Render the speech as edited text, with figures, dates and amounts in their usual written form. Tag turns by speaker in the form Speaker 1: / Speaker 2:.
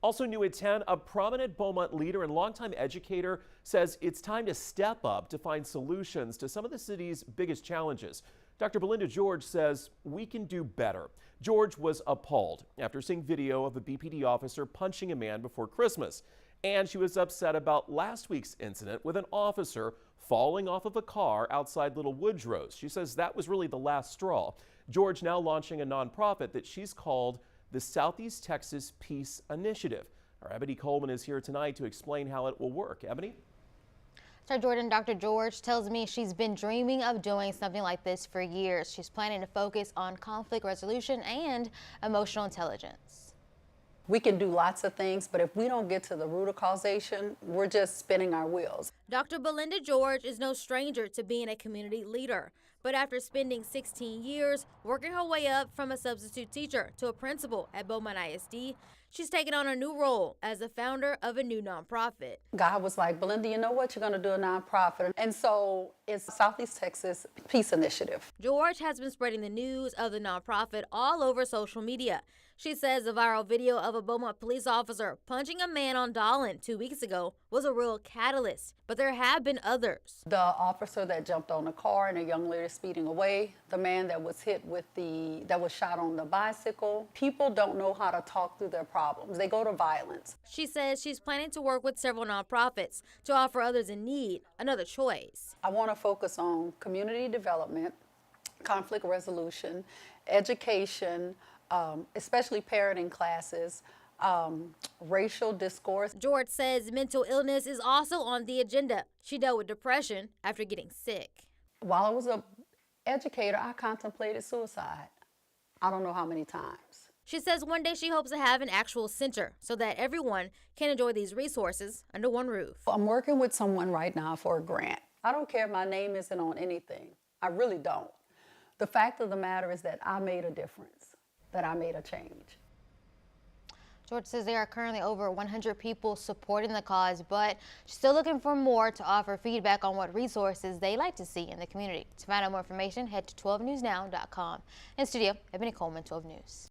Speaker 1: Also new at 10, a prominent Beaumont leader and longtime educator says it's time to step up to find solutions to some of the city's biggest challenges. Dr. Belinda George says we can do better. George was appalled after seeing video of a BPD officer punching a man before Christmas. And she was upset about last week's incident with an officer falling off of a car outside Little Woodrow's. She says that was really the last straw. George now launching a nonprofit that she's called the Southeast Texas Peace Initiative. Our Ebony Coleman is here tonight to explain how it will work. Ebony?
Speaker 2: Sir Jordan, Dr. George tells me she's been dreaming of doing something like this for years. She's planning to focus on conflict resolution and emotional intelligence.
Speaker 3: We can do lots of things, but if we don't get to the root of causation, we're just spinning our wheels.
Speaker 4: Dr. Belinda George is no stranger to being a community leader, but after spending 16 years working her way up from a substitute teacher to a principal at Beaumont ISD, she's taken on a new role as the founder of a new nonprofit.
Speaker 3: God was like, Belinda, you know what? You're going to do a nonprofit. And so it's Southeast Texas Peace Initiative.
Speaker 4: George has been spreading the news of the nonprofit all over social media. She says a viral video of a Beaumont police officer punching a man on Dolan 2 weeks ago was a real catalyst, but there have been others.
Speaker 3: The officer that jumped on the car and a young lady speeding away, the man that was hit with that was shot on the bicycle. People don't know how to talk through their problems. They go to violence.
Speaker 4: She says she's planning to work with several nonprofits to offer others in need another choice.
Speaker 3: I want to focus on community development, conflict resolution, education, especially parenting classes, racial discourse.
Speaker 4: George says mental illness is also on the agenda. She dealt with depression after getting sick.
Speaker 3: While I was an educator, I contemplated suicide. I don't know how many times.
Speaker 4: She says one day she hopes to have an actual center so that everyone can enjoy these resources under one roof.
Speaker 3: I'm working with someone right now for a grant. I don't care if my name isn't on anything. I really don't. The fact of the matter is that I made a difference, that I made a change.
Speaker 2: George says there are currently over 100 people supporting the cause, but she's still looking for more to offer feedback on what resources they like to see in the community. To find out more information, head to 12newsnow.com. In studio, Ebony Coleman, 12 News.